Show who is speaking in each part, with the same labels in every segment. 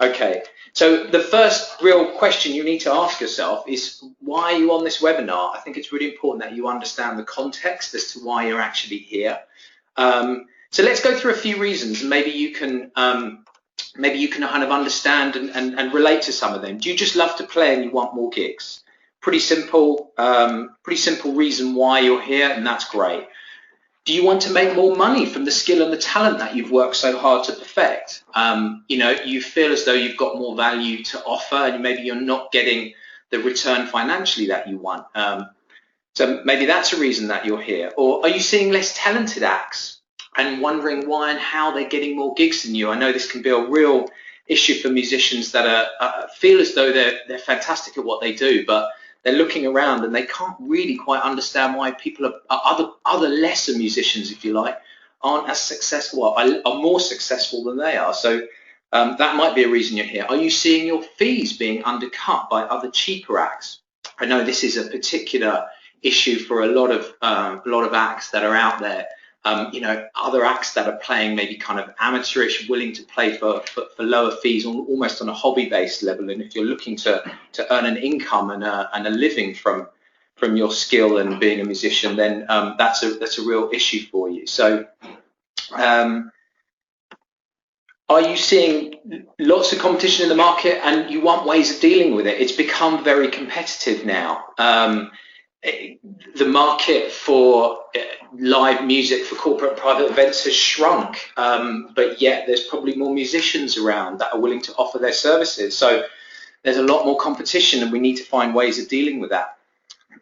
Speaker 1: Okay, so the first real question you need to ask yourself is, why are you on this webinar? I think it's really important that you understand the context as to why you're actually here. So let's go through a few reasons, and maybe you can kind of understand and relate to some of them. Do you just love to play and you want more gigs? Pretty simple reason why you're here, and that's great. Do you want to make more money from the skill and the talent that you've worked so hard to perfect? You know, you feel as though you've got more value to offer, and maybe you're not getting the return financially that you want. So maybe that's a reason that you're here. Or are you seeing less talented acts and wondering why and how they're getting more gigs than you? I know this can be a real issue for musicians that feel as though they're fantastic at what they do, but they're looking around and they can't really quite understand why people other lesser musicians, if you like, aren't as successful, are more successful than they are. So that might be a reason you're here. Are you seeing your fees being undercut by other cheaper acts? I know this is a particular issue for a lot of acts that are out there. You know, other acts that are playing maybe kind of amateurish, willing to play for lower fees, almost on a hobby-based level. And if you're looking to earn an income and a living from your skill and being a musician, then that's a real issue for you. So, are you seeing lots of competition in the market and you want ways of dealing with it? It's become very competitive now. The market for live music for corporate and private events has shrunk, but yet there's probably more musicians around that are willing to offer their services. So there's a lot more competition, and we need to find ways of dealing with that.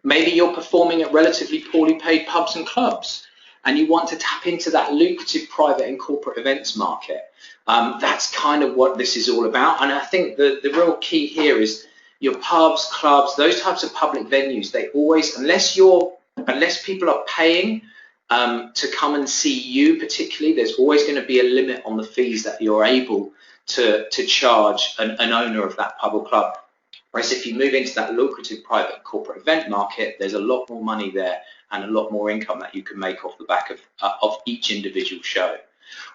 Speaker 1: Maybe you're performing at relatively poorly paid pubs and clubs, and you want to tap into that lucrative private and corporate events market. That's kind of what this is all about. And I think the real key here is your pubs, clubs, those types of public venues, they always, unless people are paying to come and see you particularly, there's always going to be a limit on the fees that you're able to charge an owner of that pub or club. Whereas if you move into that lucrative private corporate event market, there's a lot more money there and a lot more income that you can make off the back of each individual show.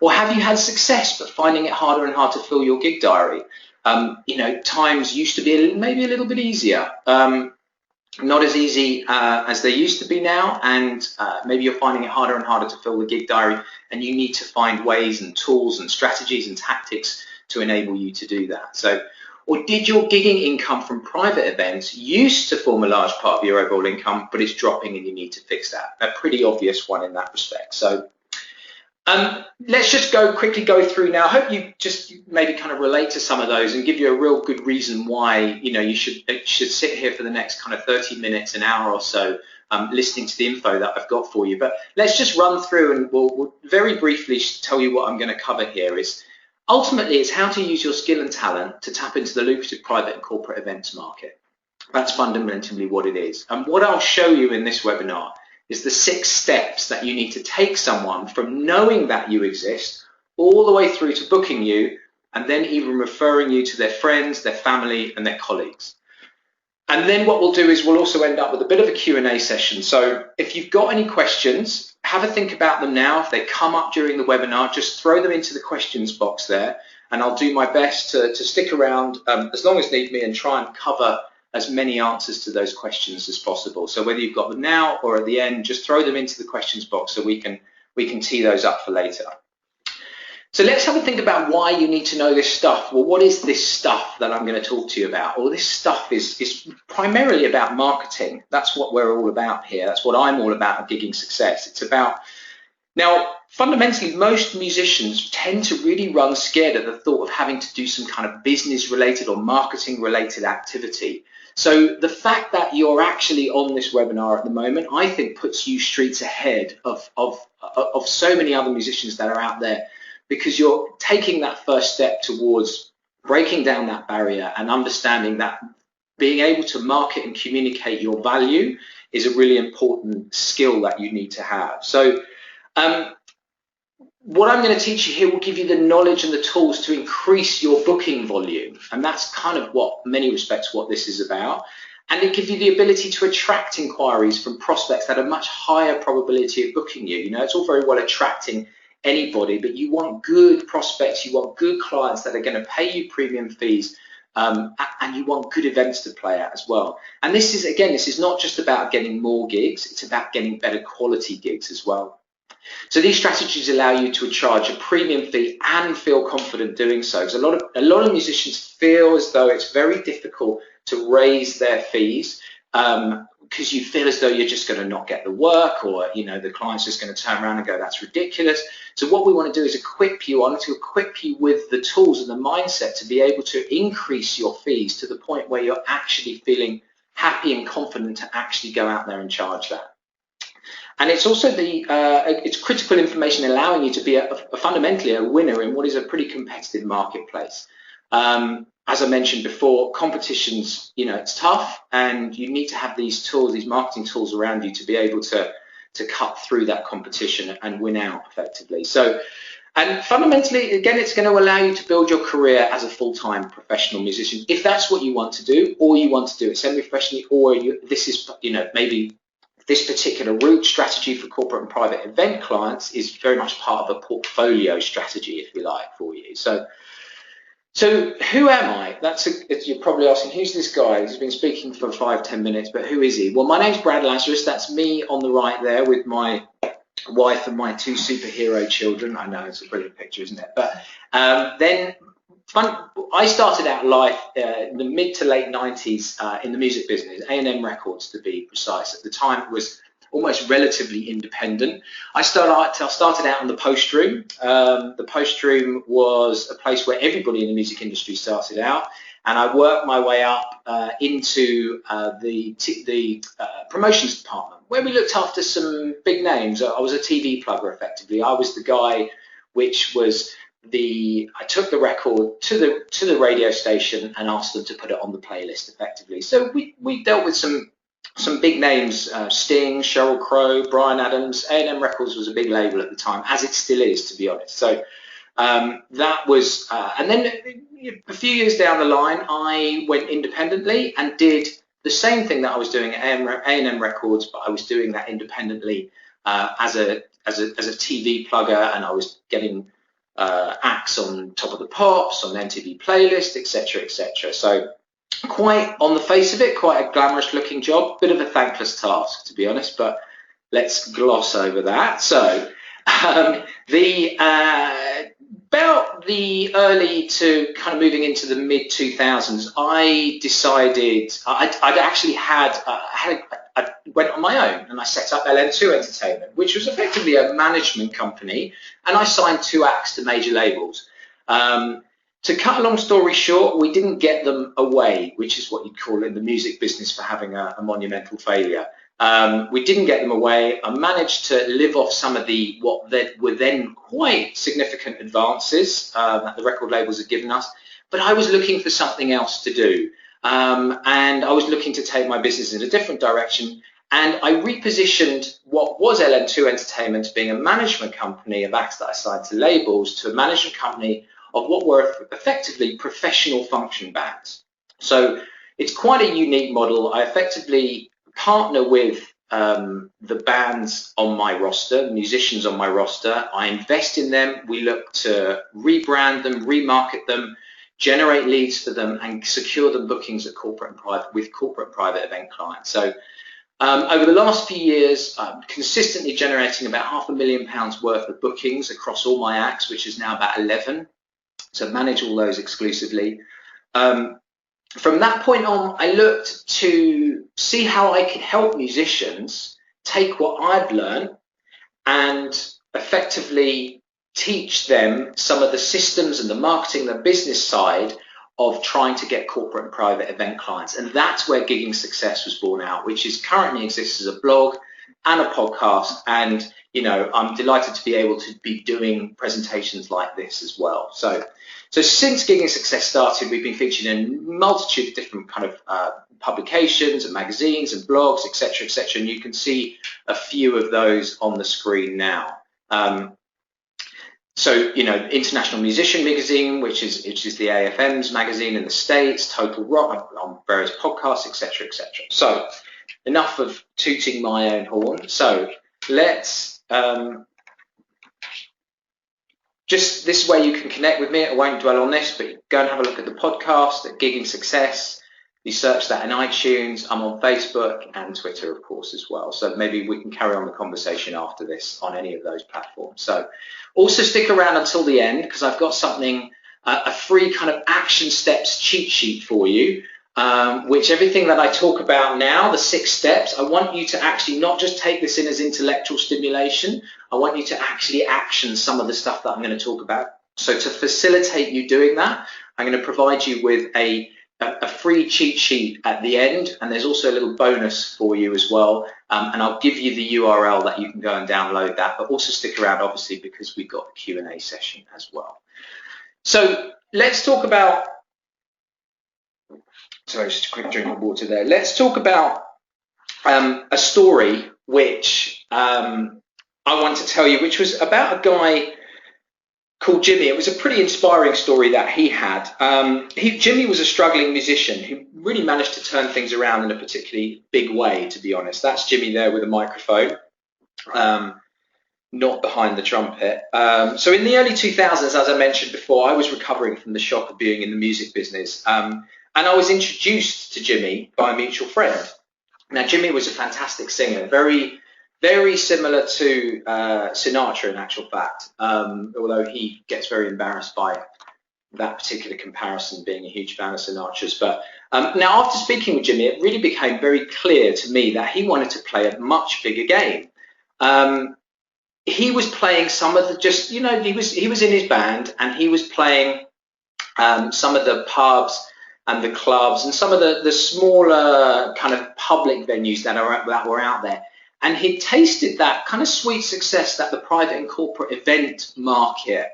Speaker 1: Or have you had success but finding it harder and harder to fill your gig diary? You know, times used to be maybe a little bit easier, not as easy as they used to be now, and maybe you're finding it harder and harder to fill the gig diary, and you need to find ways and tools and strategies and tactics to enable you to do that. So, or did your gigging income from private events used to form a large part of your overall income, but it's dropping and you need to fix that? A pretty obvious one in that respect. So let's just quickly go through now. I hope you just maybe kind of relate to some of those and give you a real good reason why, you know, you should sit here for the next kind of 30 minutes, an hour or so, listening to the info that I've got for you. But let's just run through, and we'll very briefly tell you what I'm going to cover here. Is ultimately it's how to use your skill and talent to tap into the lucrative private and corporate events market. That's fundamentally what it is. And what I'll show you in this webinar is the 6 steps that you need to take someone from knowing that you exist all the way through to booking you, and then even referring you to their friends, their family, and their colleagues. And then what we'll do is we'll also end up with a bit of a Q&A session. So if you've got any questions, have a think about them now. If they come up during the webinar, just throw them into the questions box there, and I'll do my best to stick around as long as need be and try and cover as many answers to those questions as possible. So whether you've got them now or at the end, just throw them into the questions box so we can tee those up for later. So let's have a think about why you need to know this stuff. Well, what is this stuff that I'm going to talk to you about? Well, this stuff is primarily about marketing. That's what we're all about here. That's what I'm all about at Gigging Success. It's about, now, fundamentally, most musicians tend to really run scared at the thought of having to do some kind of business-related or marketing-related activity. So the fact that you're actually on this webinar at the moment, I think puts you streets ahead of so many other musicians that are out there, because you're taking that first step towards breaking down that barrier and understanding that being able to market and communicate your value is a really important skill that you need to have. So what I'm going to teach you here will give you the knowledge and the tools to increase your booking volume. And that's kind of what, in many respects, what this is about. And it gives you the ability to attract inquiries from prospects that have much higher probability of booking you. You know, it's all very well attracting anybody, but you want good prospects, you want good clients that are going to pay you premium fees, and you want good events to play at as well. And this is, again, this is not just about getting more gigs, it's about getting better quality gigs as well. So these strategies allow you to charge a premium fee and feel confident doing so. Because a lot of musicians feel as though it's very difficult to raise their fees, because you feel as though you're just going to not get the work, or the client's just going to turn around and go, that's ridiculous. So what we want to do is equip you with the tools and the mindset to be able to increase your fees to the point where you're actually feeling happy and confident to actually go out there and charge that. And it's also it's critical information allowing you to be fundamentally a winner in what is a pretty competitive marketplace. As I mentioned before, competition's, it's tough, and you need to have these tools, these marketing tools around you to be able to cut through that competition and win out effectively. So, and fundamentally, again, it's going to allow you to build your career as a full-time professional musician, if that's what you want to do, or you want to do it semi-professionally, or this is, maybe this particular route strategy for corporate and private event clients is very much part of a portfolio strategy, if you like, for you. So who am I? You're probably asking, who's this guy? He's been speaking for 5-10 minutes, but who is he? Well, my name's Brad Lazarus. That's me on the right there with my wife and my 2 superhero children. I know, it's a brilliant picture, isn't it? But I started out life in the mid to late 90s in the music business, ISM Records to be precise. At the time, it was almost relatively independent. I started out in the Post Room. The Post Room was a place where everybody in the music industry started out, and I worked my way up into the promotions department, where we looked after some big names. I was a TV plugger, effectively. I was the guy which was I took the record to the radio station and asked them to put it on the playlist, effectively. So we dealt with some big names, Sting, Sheryl Crow, Bryan Adams. A&M Records was a big label at the time, as it still is, to be honest. So that was, and then a few years down the line, I went independently and did the same thing that I was doing at A&M Records, but I was doing that independently as a TV plugger, and I was getting acts on Top of the Pops, on MTV Playlist, etc., etc. So quite, on the face of it, quite a glamorous looking job, bit of a thankless task, to be honest, but let's gloss over that. So about the early to kind of moving into the mid 2000s, I decided I went on my own and I set up LN2 Entertainment, which was effectively a management company, and I signed 2 acts to major labels. To cut a long story short, we didn't get them away, which is what you'd call in the music business for having a monumental failure. We didn't get them away. I managed to live off some of what were then quite significant advances that the record labels had given us, but I was looking for something else to do. And I was looking to take my business in a different direction, and I repositioned what was LN2 Entertainment, being a management company of acts that I signed to labels, to a management company of what were effectively professional function bands. So it's quite a unique model. I effectively partner with the bands on my roster, musicians on my roster. I invest in them. We look to rebrand them, remarket them, generate leads for them, and secure them bookings at corporate and private event clients. So over the last few years, I'm consistently generating about £500,000 worth of bookings across all my acts, which is now about 11. So manage all those exclusively. From that point on, I looked to see how I could help musicians take what I'd learned and effectively teach them some of the systems and the marketing, the business side of trying to get corporate and private event clients. And that's where Gigging Success was born out, which is currently exists as a blog and a podcast. And, I'm delighted to be able to be doing presentations like this as well. So since Gigging Success started, we've been featured in a multitude of different kind of publications and magazines and blogs, etc., etc. And you can see a few of those on the screen now. So, International Musician Magazine, which is the AFM's magazine in the States, Total Rock, on various podcasts, etc., etc. So, enough of tooting my own horn. So, let's Just this way you can connect with me. I won't dwell on this, but go and have a look at the podcast at Gigging Success. You search that in iTunes. I'm on Facebook and Twitter, of course, as well. So maybe we can carry on the conversation after this on any of those platforms. So also stick around until the end, because I've got something, a free kind of action steps cheat sheet for you, which everything that I talk about now, the 6 steps, I want you to actually not just take this in as intellectual stimulation. I want you to actually action some of the stuff that I'm going to talk about. So to facilitate you doing that, I'm going to provide you with a free cheat sheet at the end, and there's also a little bonus for you as well, and I'll give you the URL that you can go and download that, but also stick around obviously because we've got the Q&A session as well. So let's talk about, sorry, just a quick drink of water there. Let's talk about a story which I want to tell you, which was about a guy called Jimmy. It was a pretty inspiring story that he had. Jimmy was a struggling musician who really managed to turn things around in a particularly big way, to be honest. That's Jimmy there with a microphone, not behind the trumpet. So in the early 2000s, as I mentioned before, I was recovering from the shock of being in the music business. And I was introduced to Jimmy by a mutual friend. Now, Jimmy was a fantastic singer, very similar to Sinatra in actual fact, although he gets very embarrassed by that particular comparison, being a huge fan of Sinatra's. But now after speaking with Jimmy, it really became very clear to me that he wanted to play a much bigger game. He was playing some of the, just, you know, he was in his band and he was playing some of the pubs and the clubs and some of the smaller kind of public venues that were out there. And he tasted that kind of sweet success that the private and corporate event market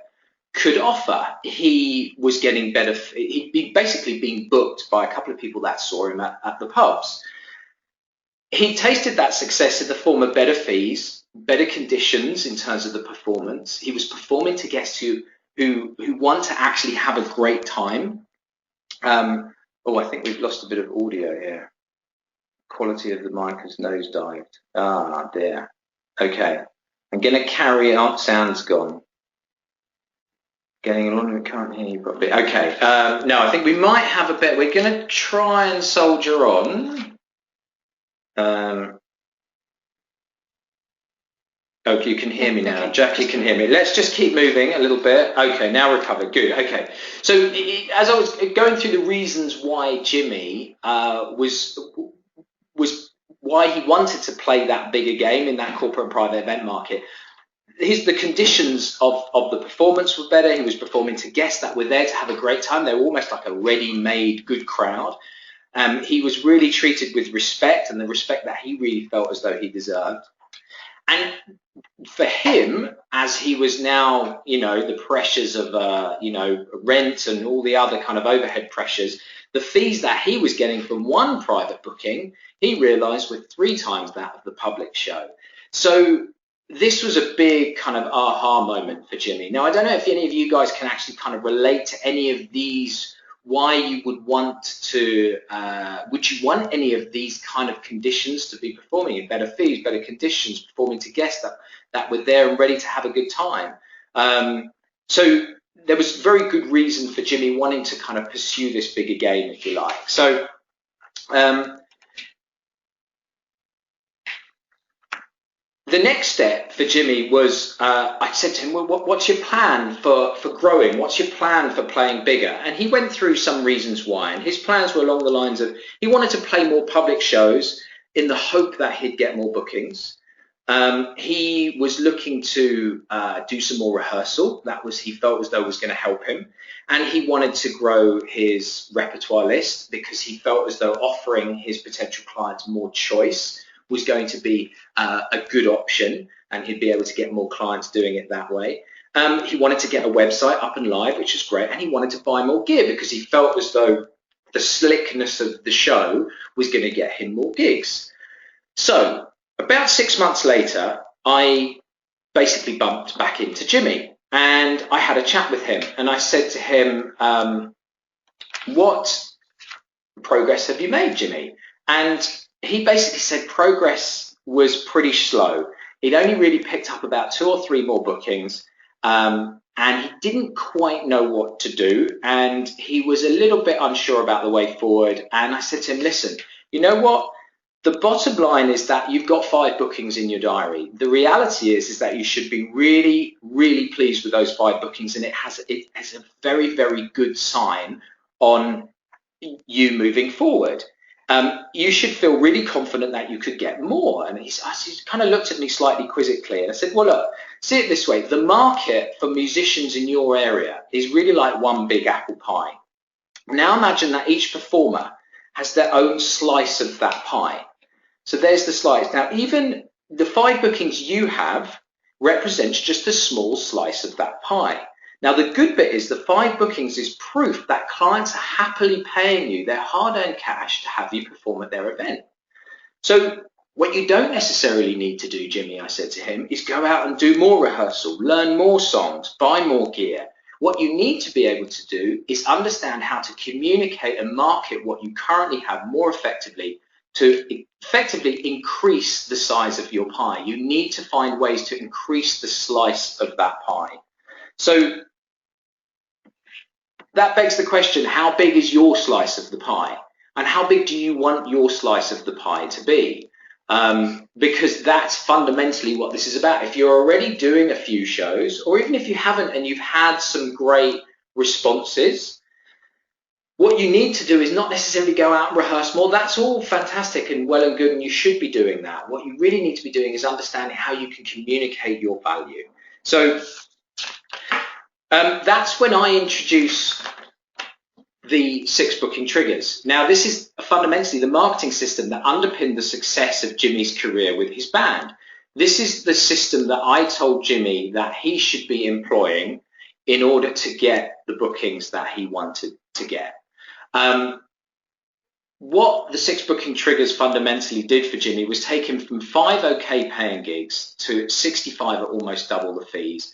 Speaker 1: could offer. He was getting better. He'd be basically being booked by a couple of people that saw him at the pubs. He tasted that success in the form of better fees, better conditions in terms of the performance. He was performing to guests who want to actually have a great time. Oh, I think we've lost a bit of audio here. Quality of the mic has nosedived. Ah, dear. Okay, I'm going to carry on. Sound's gone. Getting along, we can't hear you properly. Okay, no, I think we might have a bit. We're going to try and soldier on. Okay, you can hear me now. Jackie can hear me. Let's just keep moving a little bit. Okay, now recovered. Good. Okay. So as I was going through the reasons why Jimmy was why he wanted to play that bigger game in that corporate and private event market, the conditions of the performance were better. He was performing to guests that were there to have a great time. They were almost like a ready-made good crowd. He was really treated with respect, and the respect that he really felt as though he deserved. And for him, as he was now, you know, the pressures of, you know, rent and all the other kind of overhead pressures, the fees that he was getting from one private booking, he realized were 3 times that of the public show. So this was a big kind of aha moment for Jimmy. Now, I don't know if any of you guys can actually kind of relate to any of these, why you would want to, would you want any of these kind of conditions to be performing in better fees, better conditions, performing to guests that were there and ready to have a good time. So there was very good reason for Jimmy wanting to kind of pursue this bigger game, if you like. So the next step for Jimmy was, I said to him, well, what's your plan for growing? What's your plan for playing bigger? And he went through some reasons why. And his plans were along the lines of, he wanted to play more public shows in the hope that he'd get more bookings. He was looking to do some more rehearsal. He felt as though it was going to help him. And he wanted to grow his repertoire list because he felt as though offering his potential clients more choice was going to be a good option, and he'd be able to get more clients doing it that way. He wanted to get a website up and live, which is great, and he wanted to buy more gear because he felt as though the slickness of the show was going to get him more gigs. So about 6 months later, I basically bumped back into Jimmy, and I had a chat with him, and I said to him, what progress have you made, Jimmy? And he basically said progress was pretty slow. He'd only really picked up about 2 or 3 more bookings, and he didn't quite know what to do, and he was a little bit unsure about the way forward. And I said to him, listen, you know what? The bottom line is that you've got 5 bookings in your diary. The reality is that you should be really, really pleased with those 5 bookings, and it has a very, very good sign on you moving forward. You should feel really confident that you could get more. And he kind of looked at me slightly quizzically, and I said, well, look, see it this way. The market for musicians in your area is really like one big apple pie. Now imagine that each performer has their own slice of that pie. So there's the slice. Now, even the 5 bookings you have represents just a small slice of that pie. Now, the good bit is the 5 bookings is proof that clients are happily paying you their hard-earned cash to have you perform at their event. So what you don't necessarily need to do, Jimmy, I said to him, is go out and do more rehearsal, learn more songs, buy more gear. What you need to be able to do is understand how to communicate and market what you currently have more effectively to effectively increase the size of your pie. You need to find ways to increase the slice of that pie. So that begs the question, how big is your slice of the pie? And how big do you want your slice of the pie to be? Because that's fundamentally what this is about. If you're already doing a few shows, or even if you haven't and you've had some great responses, what you need to do is not necessarily go out and rehearse more. That's all fantastic and well and good, and you should be doing that. What you really need to be doing is understanding how you can communicate your value. So that's when I introduce the 6 booking triggers. Now, this is fundamentally the marketing system that underpinned the success of Jimmy's career with his band. This is the system that I told Jimmy that he should be employing in order to get the bookings that he wanted to get. What the 6 booking triggers fundamentally did for Jimmy was take him from 5 okay paying gigs to 65 at almost double the fees.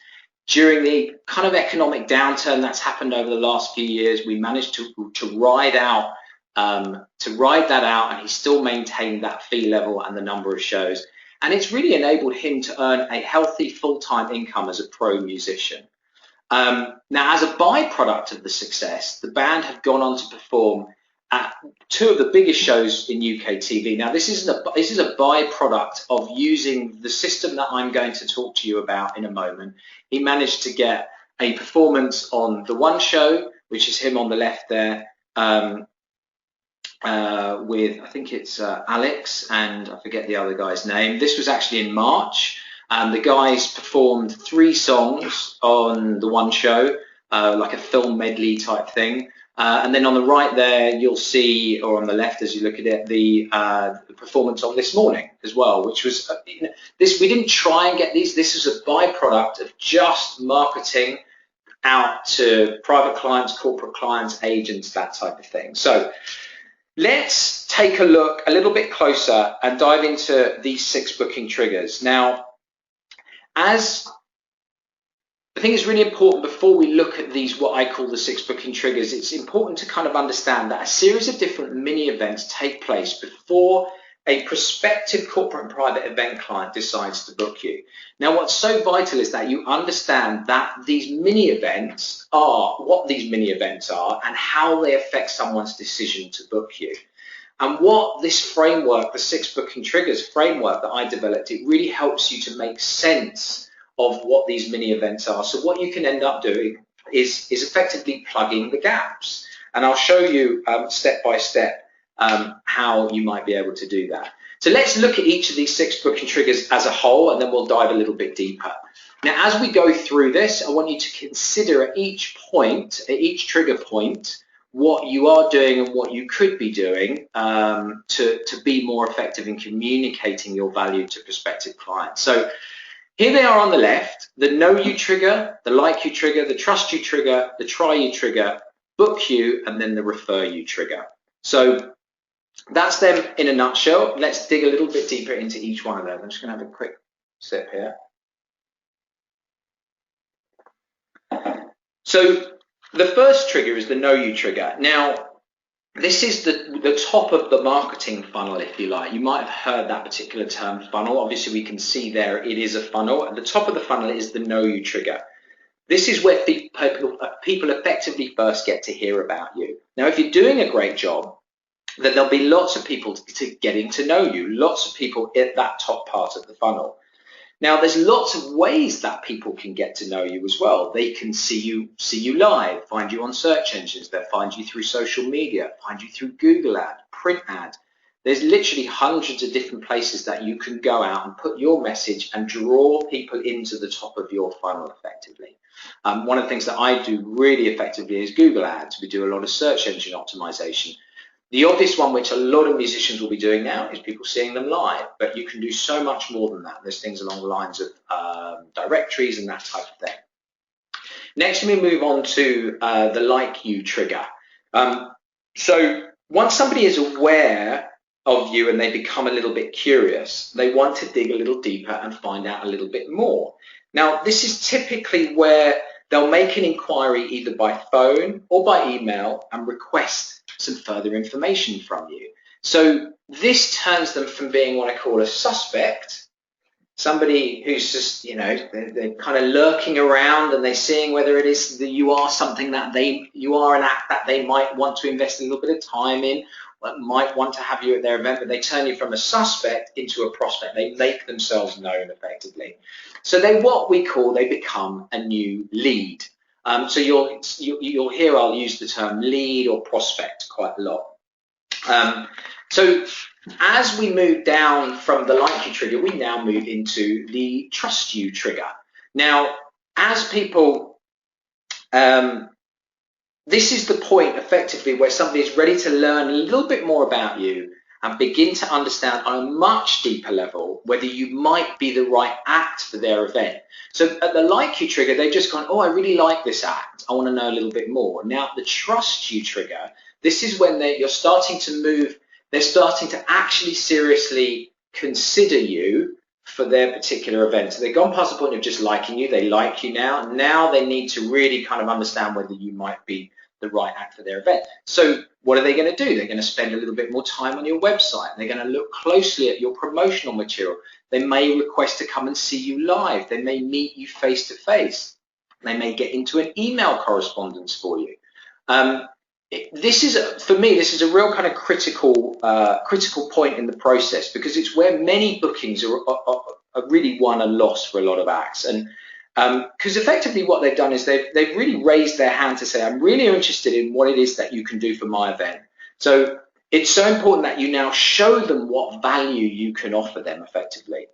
Speaker 1: During the kind of economic downturn that's happened over the last few years, we managed to ride that out, and he still maintained that fee level and the number of shows. And it's really enabled him to earn a healthy full-time income as a pro musician. Now, as a byproduct of the success, the band have gone on to perform at 2 of the biggest shows in UK TV. Now, this is a byproduct of using the system that I'm going to talk to you about in a moment. He managed to get a performance on the one show, which is him on the left there, with, I think it's Alex, and I forget the other guy's name. This was actually in March. The guys performed 3 songs on the one show, like a film medley type thing. And then on the right there, you'll see, or on the left as you look at it, the performance on This Morning as well, which was, this. We didn't try and get these. This is a byproduct of just marketing out to private clients, corporate clients, agents, that type of thing. So let's take a look a little bit closer and dive into these 6 booking triggers. Now, as I think it's really important before we look at these, what I call the 6 booking triggers, it's important to kind of understand that a series of different mini events take place before a prospective corporate and private event client decides to book you. Now, what's so vital is that you understand that these mini events are what these mini events are and how they affect someone's decision to book you. And what this framework, the 6 booking triggers framework that I developed, it really helps you to make sense of what these mini events are. So what you can end up doing is effectively plugging the gaps. And I'll show you step by step how you might be able to do that. So let's look at each of these 6 booking triggers as a whole, and then we'll dive a little bit deeper. Now, as we go through this, I want you to consider at each point, at each trigger point, what you are doing and what you could be doing to be more effective in communicating your value to prospective clients. So here they are on the left: the know you trigger, the like you trigger, the trust you trigger, the try you trigger, book you, and then the refer you trigger. So that's them in a nutshell. Let's dig a little bit deeper into each one of them. I'm just going to have a quick sip here. So the first trigger is the know you trigger. Now, this is the top of the marketing funnel, if you like. You might have heard that particular term, funnel. Obviously, we can see there it is a funnel. At the top of the funnel is the know you trigger. This is where people effectively first get to hear about you. Now, if you're doing a great job, then there'll be lots of people getting to know you, lots of people at that top part of the funnel. Now, there's lots of ways that people can get to know you as well. They can see you live, find you on search engines, they'll find you through social media, find you through Google ad, print ad. There's literally hundreds of different places that you can go out and put your message and draw people into the top of your funnel effectively. One of the things that I do really effectively is Google ads. We do a lot of search engine optimization. The obvious one, which a lot of musicians will be doing now, is people seeing them live, but you can do so much more than that. There's things along the lines of directories and that type of thing. Next, we move on to the like you trigger. So once somebody is aware of you and they become a little bit curious, they want to dig a little deeper and find out a little bit more. Now, this is typically where they'll make an inquiry either by phone or by email and request some further information from you. So this turns them from being what I call a suspect, somebody who's just, they're kind of lurking around and they're seeing whether it is that you are something that you are an act that they might want to invest a little bit of time in, or might want to have you at their event, but they turn you from a suspect into a prospect. They make themselves known effectively. So they become a new lead. So you'll hear I'll use the term lead or prospect quite a lot. So as we move down from the like you trigger, we now move into the trust you trigger. Now, as people, this is the point effectively where somebody is ready to learn a little bit more about you and begin to understand on a much deeper level whether you might be the right act for their event. So at the like you trigger, they've just gone, oh, I really like this act. I want to know a little bit more. Now, the trust you trigger, this is when you're starting to move, they're starting to actually seriously consider you for their particular event. So they've gone past the point of just liking you. They like you now. Now they need to really kind of understand whether you might be the right act for their event. So what are they going to do? They're going to spend a little bit more time on your website. They're going to look closely at your promotional material. They may request to come and see you live. They may meet you face to face. They may get into an email correspondence for you. This is a real kind of critical point in the process, because it's where many bookings are really won and lost for a lot of acts. And because effectively what they've done is they've really raised their hand to say, I'm really interested in what it is that you can do for my event. So it's so important that you now show them what value you can offer them effectively.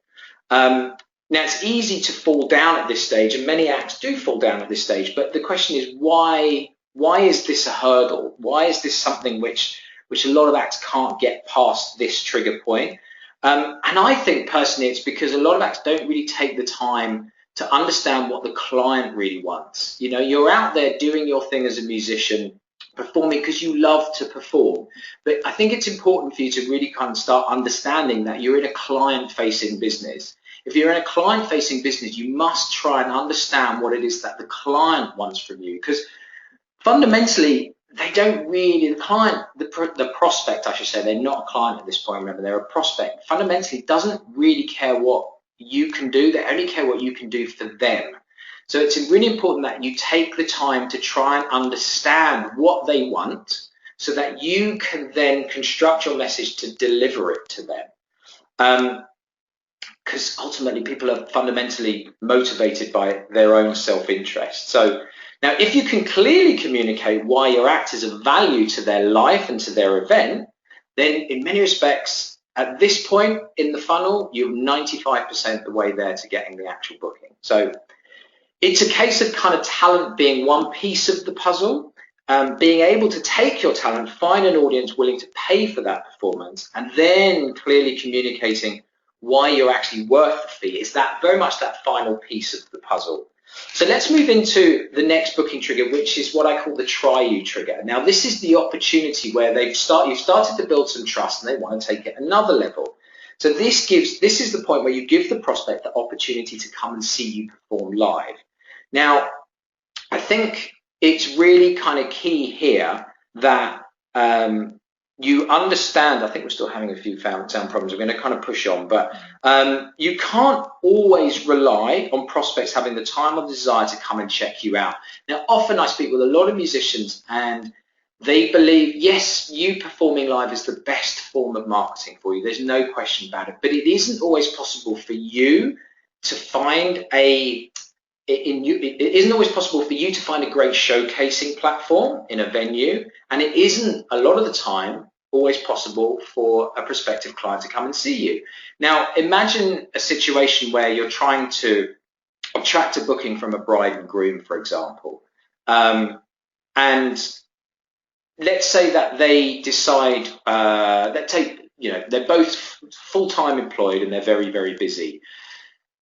Speaker 1: Now, it's easy to fall down at this stage, and many acts do fall down at this stage, but the question is, why is this a hurdle? Why is this something which a lot of acts can't get past this trigger point? And I think personally it's because a lot of acts don't really take the time to understand what the client really wants. You're out there doing your thing as a musician, performing because you love to perform. But I think it's important for you to really kind of start understanding that you're in a client-facing business. If you're in a client-facing business, you must try and understand what it is that the client wants from you, because fundamentally, they don't really, the prospect, I should say, they're not a client at this point, remember, they're a prospect, fundamentally doesn't really care what you can do, they only care what you can do for them. So it's really important that you take the time to try and understand what they want so that you can then construct your message to deliver it to them. Because ultimately people are fundamentally motivated by their own self-interest. So now, if you can clearly communicate why your act is of value to their life and to their event, then in many respects, at this point in the funnel, you're 95% the way there to getting the actual booking. So it's a case of kind of talent being one piece of the puzzle, being able to take your talent, find an audience willing to pay for that performance, and then clearly communicating why you're actually worth the fee. Is that very much that final piece of the puzzle. So let's move into the next booking trigger, which is what I call the try you trigger. Now, this is the opportunity where you've started to build some trust and they want to take it another level. So this is the point where you give the prospect the opportunity to come and see you perform live. Now, I think it's really kind of key here that you understand, I think we're still having a few sound problems. We're going to kind of push on, but you can't always rely on prospects having the time or desire to come and check you out. Now, often I speak with a lot of musicians and they believe, yes, you performing live is the best form of marketing for you. There's no question about it, but it isn't always possible for you to find it isn't always possible for you to find a great showcasing platform in a venue, and it isn't a lot of the time always possible for a prospective client to come and see you. Now, imagine a situation where you're trying to attract a booking from a bride and groom, for example, and let's say that they decide, they're both full-time employed and they're very, very busy.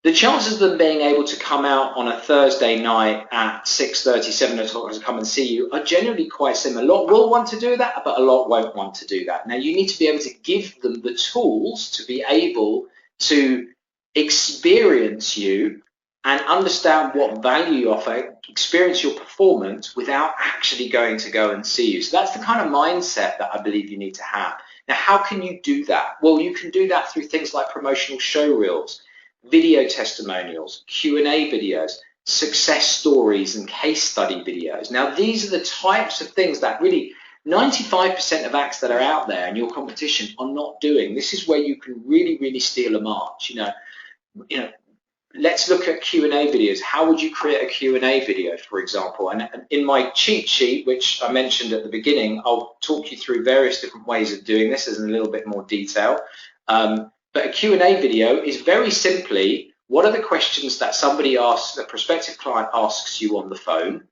Speaker 1: The chances of them being able to come out on a Thursday night at 6:30, 7 o'clock to come and see you are generally quite similar. A lot will want to do that, but a lot won't want to do that. Now, you need to be able to give them the tools to be able to experience you and understand what value you offer, experience your performance without actually going to go and see you. So that's the kind of mindset that I believe you need to have. Now, how can you do that? Well, you can do that through things like promotional show reels, video testimonials, Q&A videos, success stories and case study videos. Now, these are the types of things that really 95% of acts that are out there in your competition are not doing. This is where you can really, really steal a march. You know, let's look at Q&A videos. How would you create a Q&A video, for example? And in my cheat sheet, which I mentioned at the beginning, I'll talk you through various different ways of doing this in a little bit more detail. But a Q&A video is very simply, what are the questions that somebody asks, a prospective client asks you on the phone?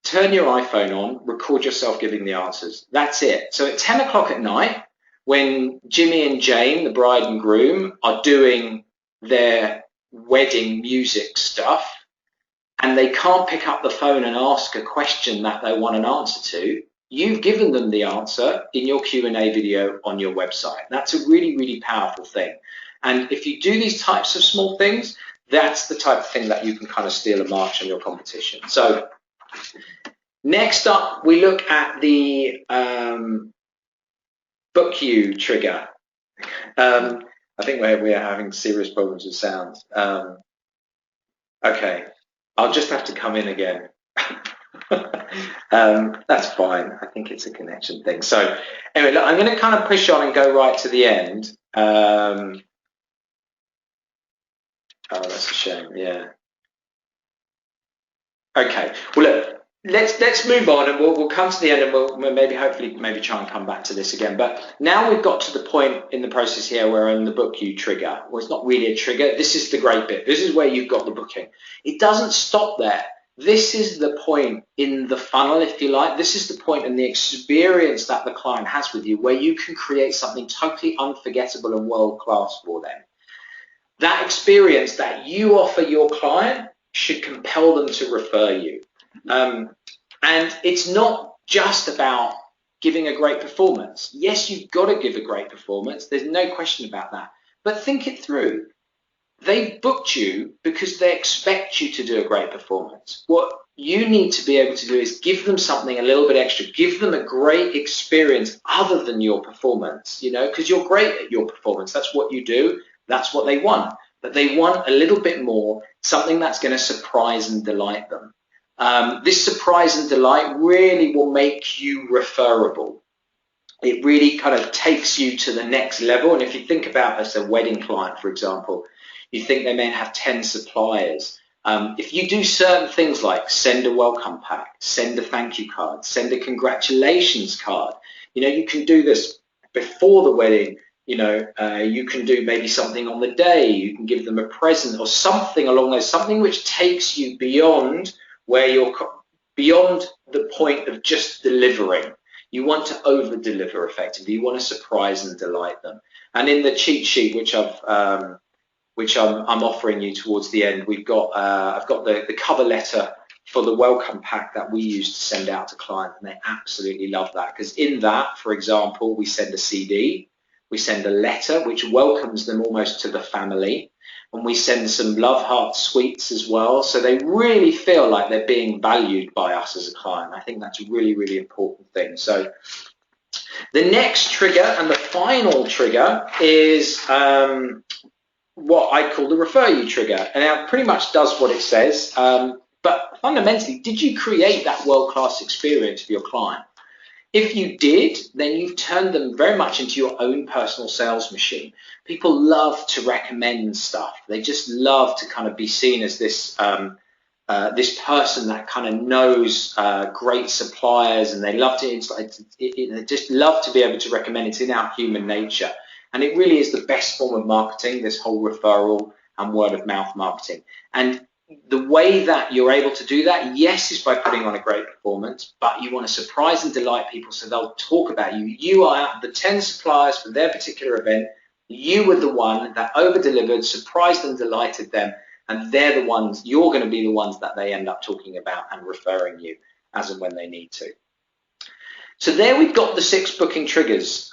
Speaker 1: Turn your iPhone on, record yourself giving the answers. That's it. So at 10 o'clock at night, when Jimmy and Jane, the bride and groom, are doing their wedding music stuff, and they can't pick up the phone and ask a question that they want an answer to, you've given them the answer in your Q&A video on your website. That's a really, really powerful thing. And if you do these types of small things, that's the type of thing that you can kind of steal a march on your competition. So next up, we look at the book you trigger. I think we're having serious problems with sound. Okay, I'll just have to come in again. That's fine. I think it's a connection thing. So anyway, look, I'm going to kind of push on and go right to the end. Oh, that's a shame. Yeah. Okay. Well, look, let's move on, and we'll come to the end, and we'll hopefully try and come back to this again. But now we've got to the point in the process here where in the book you trigger. Well, it's not really a trigger. This is the great bit. This is where you've got the booking. It doesn't stop there. This is the point in the funnel, if you like. This is the point in the experience that the client has with you where you can create something totally unforgettable and world-class for them. That experience that you offer your client should compel them to refer you. And it's not just about giving a great performance. Yes, you've got to give a great performance. There's no question about that. But think it through. They booked you because they expect you to do a great performance. What you need to be able to do is give them something a little bit extra. Give them a great experience other than your performance, because you're great at your performance. That's what you do. That's what they want. But they want a little bit more, something that's going to surprise and delight them. This surprise and delight really will make you referable. It really kind of takes you to the next level. And if you think about as a wedding client, for example, you think they may have 10 suppliers. If you do certain things like send a welcome pack, send a thank you card, send a congratulations card, you can do this before the wedding. You can do maybe something on the day. You can give them a present or something along those, something which takes you beyond where you're beyond the point of just delivering. You want to over deliver effectively. You want to surprise and delight them. And in the cheat sheet, which I'm offering you towards the end, I've got the cover letter for the welcome pack that we use to send out to clients, and they absolutely love that, because in that, for example, we send a CD, we send a letter which welcomes them almost to the family, and we send some love heart sweets as well, so they really feel like they're being valued by us as a client. I think that's a really, really important thing. So The next trigger and the final trigger is what I call the refer you trigger. And it pretty much does what it says. But fundamentally, did you create that world-class experience for your client? If you did, then you've turned them very much into your own personal sales machine. People love to recommend stuff. They just love to kind of be seen as this this person that kind of knows great suppliers, and they love to they just love to be able to recommend. It's in our human nature, and it really is the best form of marketing, this whole referral and word of mouth marketing. And the way that you're able to do that, yes, is by putting on a great performance, but you want to surprise and delight people so they'll talk about you. You are out of the 10 suppliers for their particular event. You were the one that over-delivered, surprised and delighted them, and they're the ones, you're going to be the ones that they end up talking about and referring you as and when they need to. So there we've got the 6 booking triggers.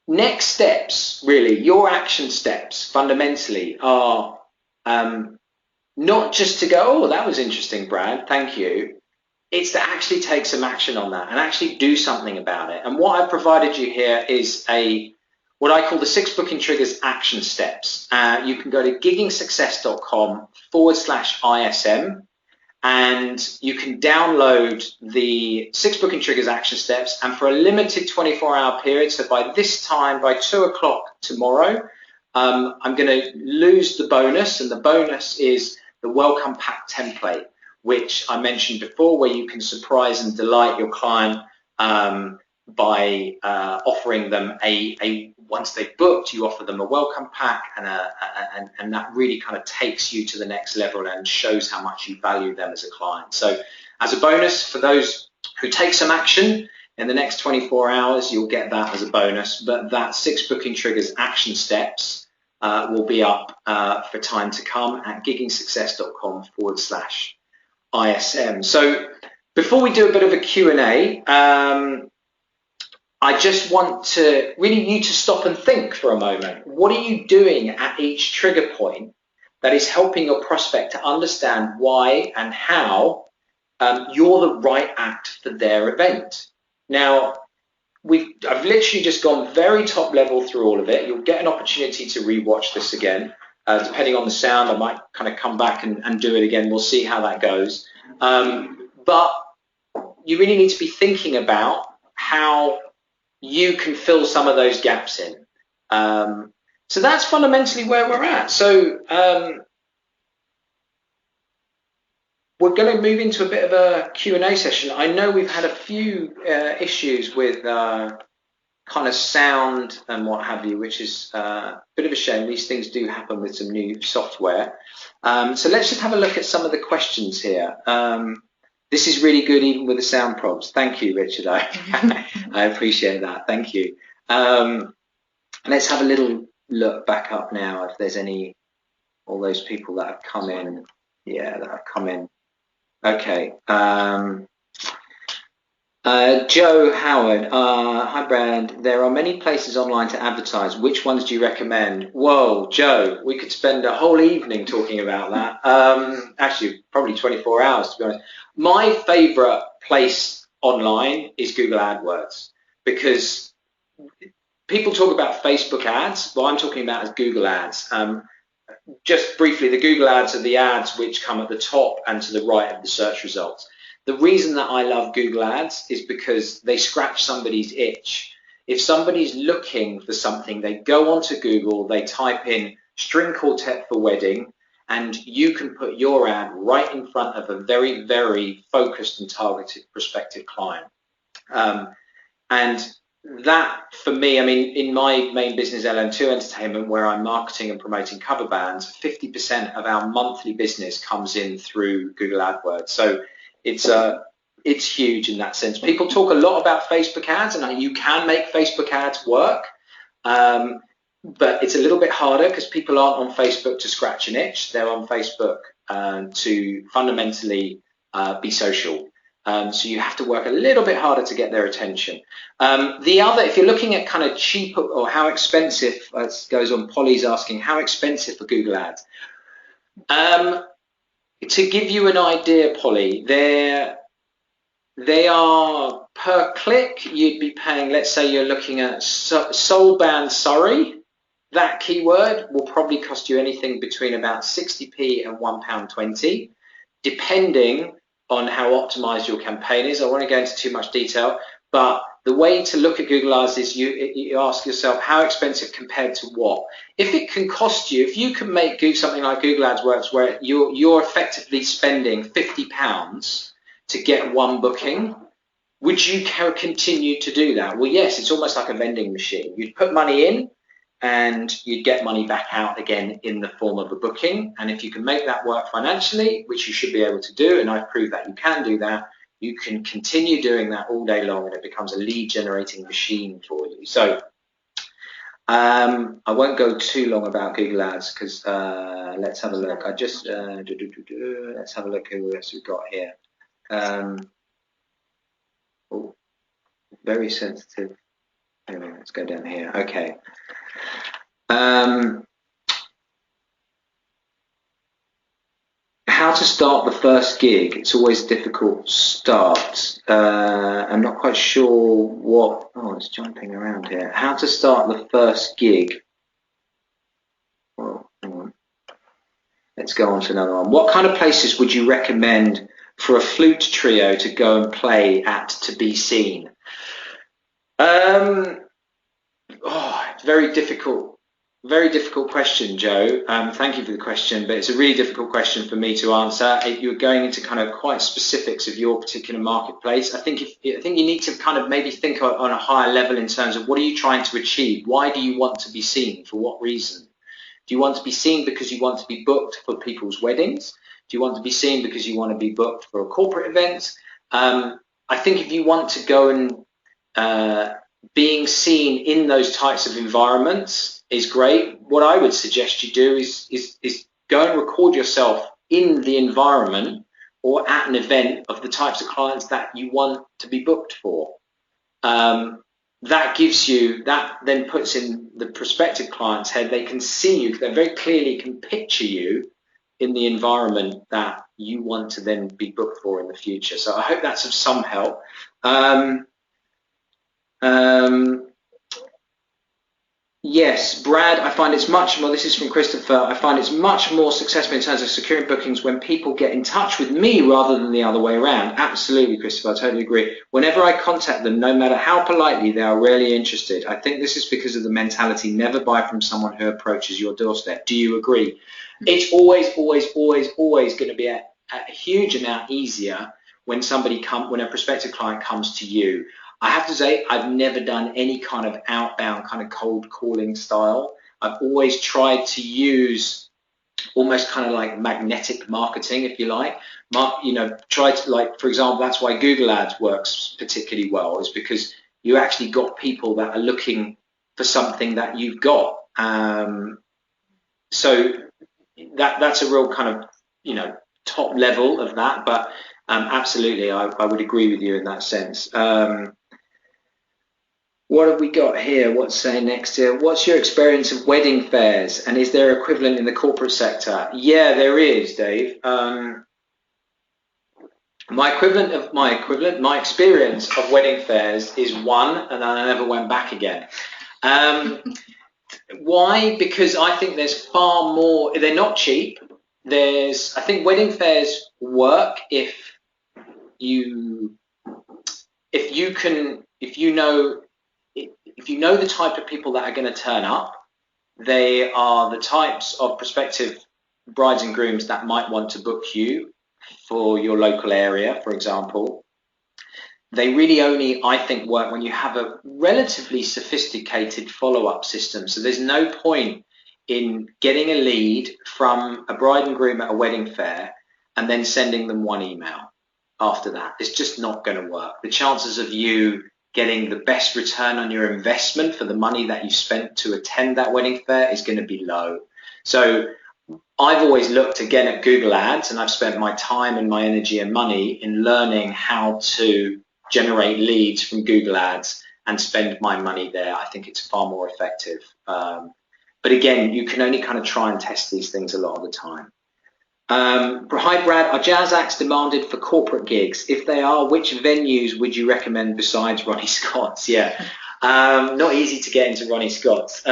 Speaker 1: Next steps, really, your action steps fundamentally are not just to go, oh, that was interesting, Brad, thank you. It's to actually take some action on that and actually do something about it. And what I've provided you here is what I call the 6 booking triggers action steps. You can go to giggingsuccess.com/ISM, and you can download the 6 booking triggers action steps, and for a limited 24-hour period, so by this time, by 2 o'clock tomorrow, I'm going to lose the bonus, and the bonus is the welcome pack template, which I mentioned before, where you can surprise and delight your client by offering them once they've booked, you offer them a welcome pack, and that really kind of takes you to the next level and shows how much you value them as a client. So as a bonus, for those who take some action in the next 24 hours, you'll get that as a bonus. But that 6 booking triggers action steps will be up for time to come at giggingsuccess.com/ISM. So before we do a bit of a Q&A, I just want to really you to stop and think for a moment. What are you doing at each trigger point that is helping your prospect to understand why and how you're the right act for their event? Now, I've literally just gone very top level through all of it. You'll get an opportunity to rewatch this again. Depending on the sound, I might kind of come back and do it again. We'll see how that goes. But you really need to be thinking about how you can fill some of those gaps in. So that's fundamentally where we're at. So we're going to move into a bit of a Q&A session. I know we've had a few issues with kind of sound and what have you, which is a bit of a shame. These things do happen with some new software. So let's just have a look at some of the questions here. This is really good even with the sound prompts. Thank you, Richard. I appreciate that. Thank you. Let's have a little look back up now if there's all those people that have come in. Yeah, that have come in. Okay. Joe Howard, hi Brad. There are many places online to advertise. Which ones do you recommend? Whoa, Joe, we could spend a whole evening talking about that. Actually, probably 24 hours to be honest. My favorite place online is Google AdWords, because people talk about Facebook ads. What I'm talking about is Google ads. Just briefly, the Google ads are the ads which come at the top and to the right of the search results. The reason that I love Google ads is because they scratch somebody's itch. If somebody's looking for something, they go onto Google, they type in string quartet for wedding, and you can put your ad right in front of a very, very focused and targeted prospective client. And that, for me, I mean, in my main business, LM2 Entertainment, where I'm marketing and promoting cover bands, 50% of our monthly business comes in through Google AdWords. So it's huge in that sense. People talk a lot about Facebook ads, and you can make Facebook ads work, but it's a little bit harder because people aren't on Facebook to scratch an itch. They're on Facebook to fundamentally be social. So you have to work a little bit harder to get their attention. If you're looking at kind of cheap or how expensive, as goes on, Polly's asking, how expensive are Google ads? To give you an idea, Polly, They are per click. You'd be paying, let's say you're looking at Soul Band Surrey. That keyword will probably cost you anything between about 60p and £1.20, depending on how optimized your campaign is. I won't go into too much detail, but the way to look at Google Ads is you ask yourself, how expensive compared to what? If it can cost you, if you can make something like Google Ads works where you're effectively spending £50 to get one booking, would you continue to do that? Well, yes, it's almost like a vending machine. You'd put money in and you'd get money back out again in the form of a booking. And if you can make that work financially, which you should be able to do, and I've proved that you can do that, you can continue doing that all day long and it becomes a lead generating machine for you. So I won't go too long about Google Ads because let's have a look. Let's have a look who else we've got here. Oh, very sensitive. Anyway, let's go down here. Okay. How to start the first gig. It's always a difficult start. I'm not quite sure what. Oh, it's jumping around here. How to start the first gig. Well, hang on. Let's go on to another one. What kind of places would you recommend for a flute trio to go and play at to be seen? It's very difficult question, Joe. Thank you for the question, but it's a really difficult question for me to answer. You're going into kind of quite specifics of your particular marketplace. I think you need to kind of maybe think on a higher level in terms of what are you trying to achieve? Why do you want to be seen? For what reason? Do you want to be seen because you want to be booked for people's weddings? Do you want to be seen because you want to be booked for a corporate event? I think if you want to go and being seen in those types of environments is great. What I would suggest you do is go and record yourself in the environment or at an event of the types of clients that you want to be booked for. That then puts in the prospective client's head, they can see you, they very clearly can picture you in the environment that you want to then be booked for in the future. So I hope that's of some help. Yes, Brad, I find it's much more, this is from Christopher, I find it's much more successful in terms of securing bookings when people get in touch with me rather than the other way around. Absolutely, Christopher, I totally agree. Whenever I contact them, no matter how politely, they are rarely interested. I think this is because of the mentality, never buy from someone who approaches your doorstep. Do you agree? It's always going to be a huge amount easier when when a prospective client comes to you. I have to say, I've never done any kind of outbound kind of cold calling style. I've always tried to use almost kind of like magnetic marketing, if you like. Try to, like, for example, that's why Google Ads works particularly well, is because you actually got people that are looking for something that you've got. So that's a real kind of, top level of that. But absolutely, I would agree with you in that sense. What have we got here? What's saying next here? What's your experience of wedding fairs, and is there equivalent in the corporate sector? Yeah, there is, Dave. My experience of wedding fairs is one, and then I never went back again. Why? Because I think there's far more. They're not cheap. I think wedding fairs work if you know the type of people that are going to turn up. They are the types of prospective brides and grooms that might want to book you for your local area, for example. They really only, I think, work when you have a relatively sophisticated follow-up system. So there's no point in getting a lead from a bride and groom at a wedding fair and then sending them one email after that. It's just not going to work. The chances of you getting the best return on your investment for the money that you spent to attend that wedding fair is going to be low. So I've always looked again at Google Ads, and I've spent my time and my energy and money in learning how to generate leads from Google Ads and spend my money there. I think it's far more effective. But again, you can only kind of try and test these things a lot of the time. Hi Brad, are jazz acts demanded for corporate gigs? If they are, which venues would you recommend besides Ronnie Scott's? Yeah, not easy to get into Ronnie Scott's.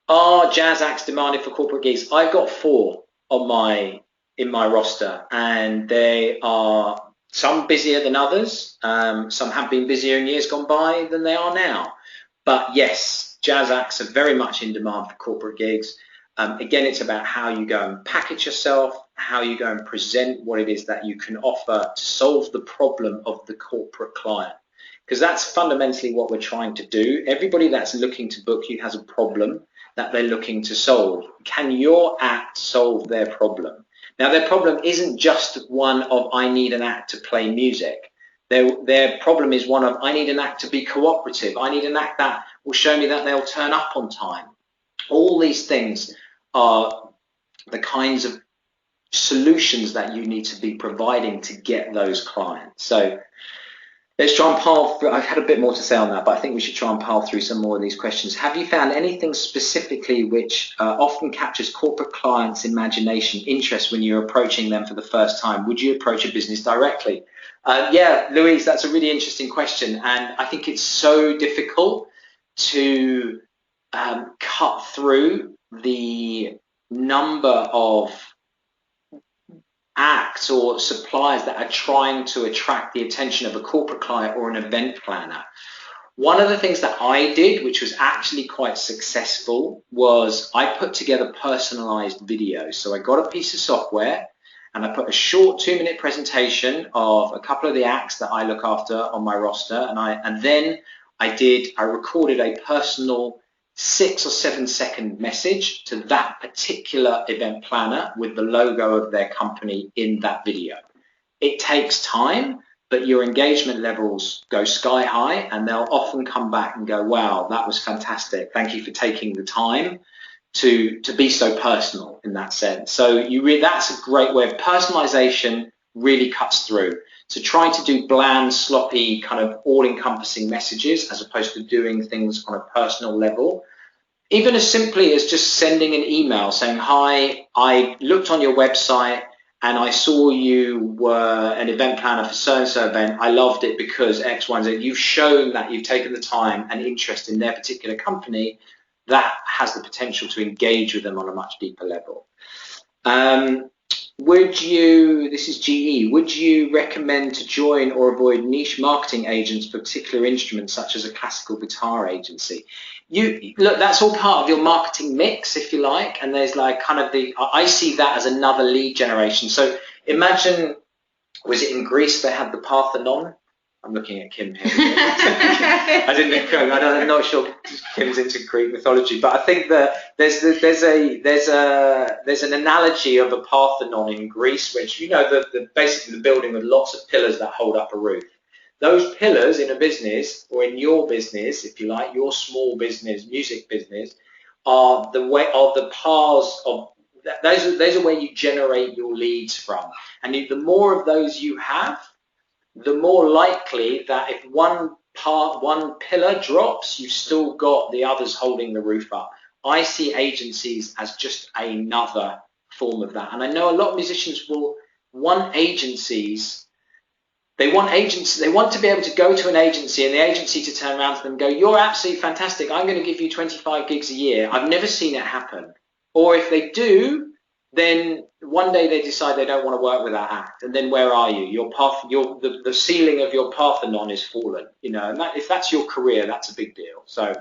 Speaker 1: Are jazz acts demanded for corporate gigs? I've got 4 on in my roster, and they are some busier than others. Some have been busier in years gone by than they are now. But yes, jazz acts are very much in demand for corporate gigs. Again, it's about how you go and package yourself, how you go and present what it is that you can offer to solve the problem of the corporate client. Because that's fundamentally what we're trying to do. Everybody that's looking to book you has a problem that they're looking to solve. Can your act solve their problem? Now, their problem isn't just one of, I need an act to play music. Their problem is one of, I need an act to be cooperative. I need an act that will show me that they'll turn up on time. All these things are the kinds of solutions that you need to be providing to get those clients. So let's try and pile through. I've had a bit more to say on that, but I think we should try and pile through some more of these questions. Have you found anything specifically which often captures corporate clients' imagination, interest when you're approaching them for the first time? Would you approach a business directly? Yeah, Louise, that's a really interesting question. And I think it's so difficult to cut through the number of acts or suppliers that are trying to attract the attention of a corporate client or an event planner. One of the things that I did, which was actually quite successful, was I put together personalized videos. So I got a piece of software and I put a short 2-minute presentation of a couple of the acts that I look after on my roster, and then I recorded a personal 6 or 7 second message to that particular event planner with the logo of their company in that video. It takes time, but your engagement levels go sky high, and they'll often come back and go, wow, that was fantastic. Thank you for taking the time to be so personal in that sense. So that's a great way of personalization, really cuts through. So trying to do bland, sloppy, kind of all-encompassing messages as opposed to doing things on a personal level. Even as simply as just sending an email saying, hi, I looked on your website and I saw you were an event planner for so-and-so event. I loved it because X, Y, and Z. You've shown that you've taken the time and interest in their particular company. That has the potential to engage with them on a much deeper level. This is GE, would you recommend to join or avoid niche marketing agents for particular instruments such as a classical guitar agency? Look, that's all part of your marketing mix, if you like, and there's like kind of I see that as another lead generation. So imagine, was it in Greece they had the Parthenon? I'm looking at Kim here. I'm not sure Kim's into Greek mythology, but I think that there's an analogy of a Parthenon in Greece, which, you know, basically the building with lots of pillars that hold up a roof. Those pillars in a business, or in your business, if you like, your small business, music business, are the paths of those are where you generate your leads from, and the more of those you have, the more likely that if one pillar drops, you've still got the others holding the roof up. I see agencies as just another form of that. And I know a lot of musicians want agencies. They want to be able to go to an agency and the agency to turn around to them and go, you're absolutely fantastic. I'm going to give you 25 gigs a year. I've never seen it happen. Or if they do, then one day they decide they don't want to work with that act, and then where are you? The ceiling of your Parthenon is fallen, you know. And if that's your career, that's a big deal. So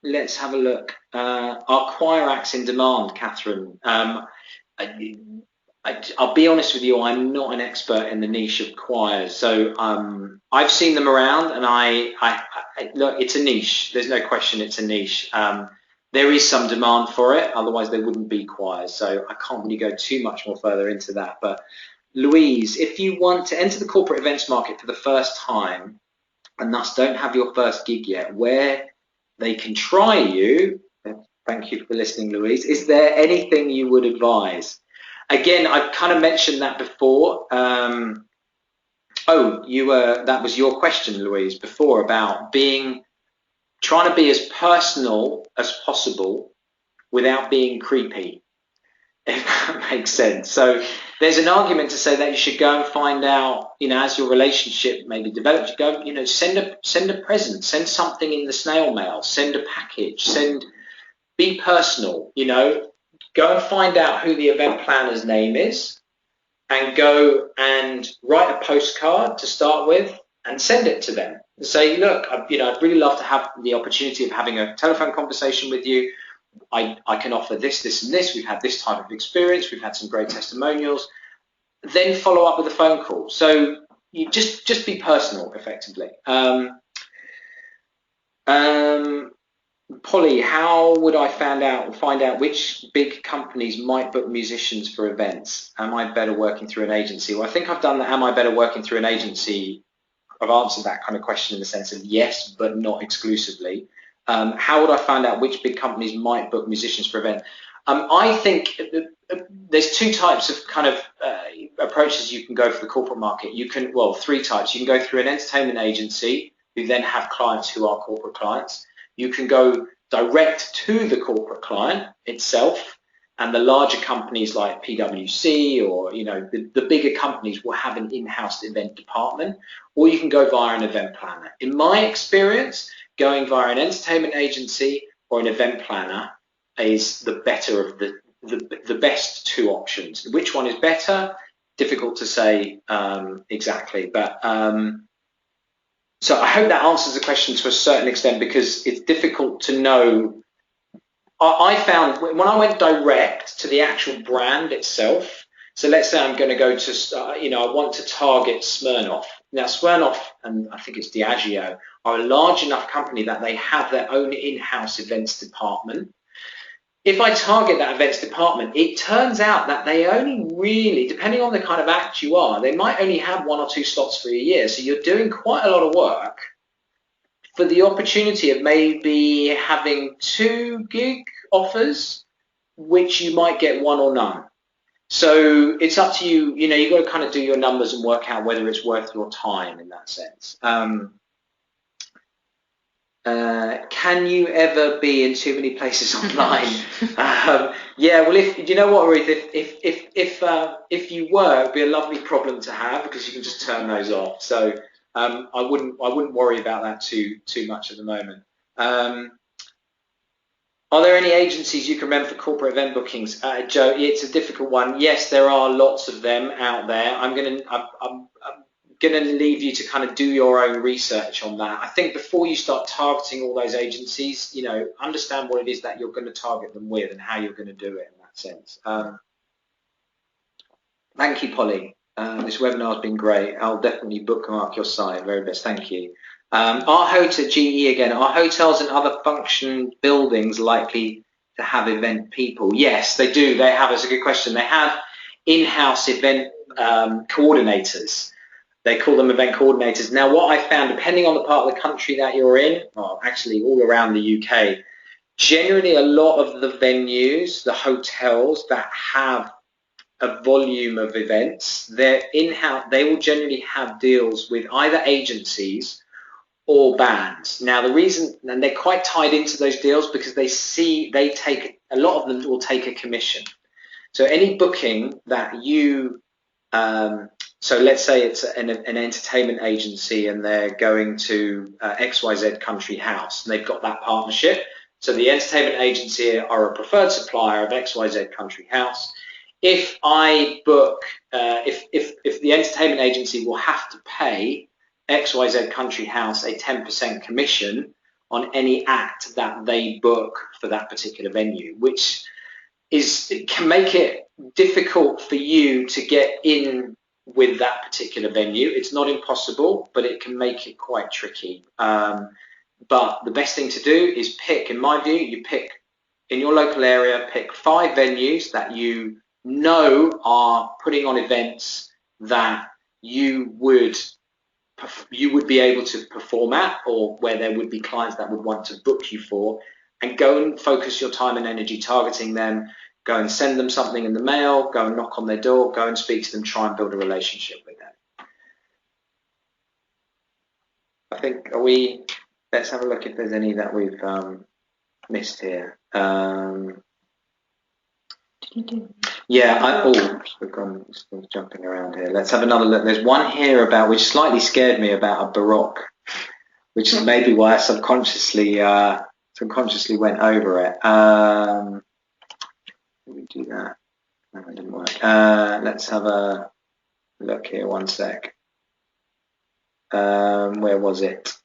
Speaker 1: let's have a look. Are choir acts in demand, Catherine? I'll be honest with you, I'm not an expert in the niche of choirs. So I've seen them around, and look, it's a niche. There's no question it's a niche. There is some demand for it, otherwise there wouldn't be choirs. So I can't really go too much more further into that. But Louise, if you want to enter the corporate events market for the first time and thus don't have your first gig yet, where they can try you, thank you for listening, Louise, is there anything you would advise? Again, I've kind of mentioned that before. That was your question, Louise, before, about trying to be as personal as possible without being creepy. if that makes sense. So there's an argument to say that you should go and find out, as your relationship maybe develops, you go, send a present, send something in the snail mail, send a package, be personal, go and find out who the event planner's name is and go and write a postcard to start with and send it to them and say, look, I'd really love to have the opportunity of having a telephone conversation with you. I can offer this, this, and this. We've had this type of experience. We've had some great testimonials. Then follow up with a phone call. So you just be personal, effectively. Polly, how would I find out which big companies might book musicians for events? Am I better working through an agency? Well, I think I've done that. Am I better working through an agency? I've answered that kind of question in the sense of yes, but not exclusively. How would I find out which big companies might book musicians for events? I think there's two types of kind of approaches you can go for the corporate market. Three types. You can go through an entertainment agency who then have clients who are corporate clients. You can go direct to the corporate client itself, and the larger companies like PwC or the bigger companies will have an in-house event department, or you can go via an event planner. In my experience, going via an entertainment agency or an event planner is the better of the best two options. Which one is better? Difficult to say exactly, but so I hope that answers the question to a certain extent, because it's difficult to know. I found when I went direct to the actual brand itself, so let's say I'm going to go to, I want to target Smirnoff. Now Smirnoff, and I think it's Diageo, are a large enough company that they have their own in-house events department. If I target that events department, it turns out that they only really, depending on the kind of act you are, they might only have 1 or 2 slots for a year. So you're doing quite a lot of work for the opportunity of maybe having 2 gig offers, which you might get 1 or none. So it's up to you. You've got to kind of do your numbers and work out whether it's worth your time in that sense. Can you ever be in too many places online? Yeah, well, if you know what, Ruth, if you were, it'd be a lovely problem to have, because you can just turn those off. So I wouldn't worry about that too much at the moment. Are there any agencies you can remember for corporate event bookings? Joe, it's a difficult one. Yes, there are lots of them out there. I'm going to leave you to kind of do your own research on that. I think before you start targeting all those agencies, understand what it is that you're going to target them with and how you're going to do it in that sense. Thank you, Polly. This webinar has been great. I'll definitely bookmark your site. Very best. Thank you. Are hotels, GE again, are hotels and other function buildings likely to have event people? Yes, they do. They have. It's a good question. They have in-house event coordinators. They call them event coordinators. Now, what I found, depending on the part of the country that you're in, well, actually all around the UK, generally a lot of the venues, the hotels that have a volume of events, they're in-house. They will generally have deals with either agencies or bands. Now, the reason, and they're quite tied into those deals, because a lot of them will take a commission. So any booking that you so let's say it's an entertainment agency and they're going to XYZ Country House, and they've got that partnership. So the entertainment agency are a preferred supplier of XYZ Country House. If I book, if the entertainment agency will have to pay XYZ Country House a 10% commission on any act that they book for that particular venue, which can make it difficult for you to get in with that particular venue. It's not impossible, but it can make it quite tricky. But the best thing to do is pick, in my view, you pick in your local area, pick 5 venues that you know are putting on events that you would be able to perform at, or where there would be clients that would want to book you for, and go and focus your time and energy targeting them. Go and send them something in the mail, go and knock on their door, go and speak to them, try and build a relationship with them. I think, let's have a look if there's any that we've missed here. Yeah, we've gone still jumping around here. Let's have another look. There's one here about which slightly scared me about a Baroque, which is maybe why I subconsciously went over it. Let me do that. No, it didn't work. Let's have a look here. One sec. Where was it?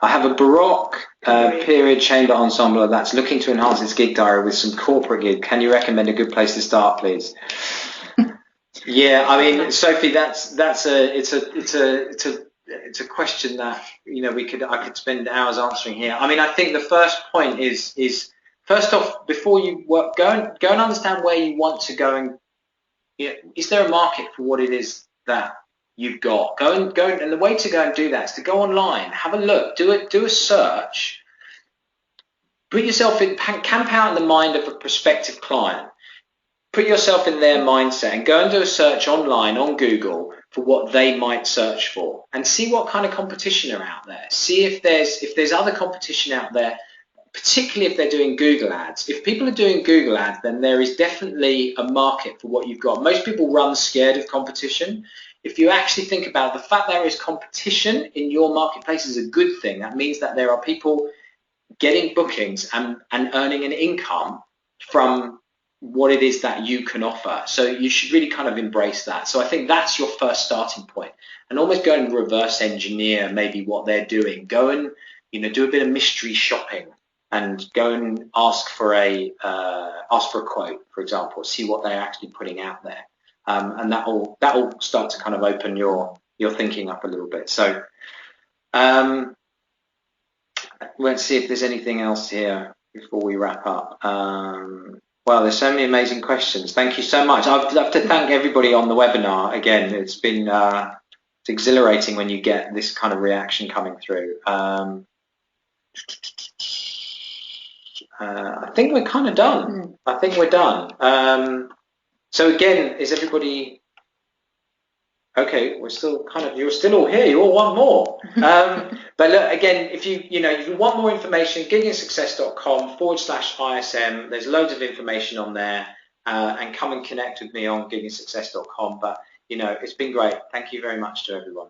Speaker 1: I have a Baroque period chamber ensemble that's looking to enhance its gig diary with some corporate gig. Can you recommend a good place to start, please? Yeah, I mean, Sophie, it's a question that I could spend hours answering here. I mean, I think the first point is first off, before you work, go and understand where you want to go, and is there a market for what it is that you've got? Go and the way to go and do that is to go online, have a look, do a search, put yourself in, camp out in the mind of a prospective client, put yourself in their mindset, and go and do a search online on Google for what they might search for, and see what kind of competition are out there. See if there's other competition out there, particularly if they're doing Google ads. If people are doing Google ads, then there is definitely a market for what you've got. Most people run scared of competition. If you actually think about the fact there is competition in your marketplace is a good thing. That means that there are people getting bookings and earning an income from what it is that you can offer. So you should really kind of embrace that. So I think that's your first starting point, and almost go and reverse engineer maybe what they're doing. Go and do a bit of mystery shopping, and go and ask for a quote, for example, see what they're actually putting out there, and that will start to kind of open your thinking up a little bit. So let's see if there's anything else here before we wrap up. Well, there's so many amazing questions. Thank you so much. I'd love to thank everybody on the webinar. Again, it's been it's exhilarating when you get this kind of reaction coming through. I think we're kind of done. I think we're done. So again, is everybody okay? You're still all here. You all want more. But look, again, if you want more information, gigandsuccess.com/ISM. There's loads of information on there, and come and connect with me on gigandsuccess.com. But it's been great. Thank you very much to everyone.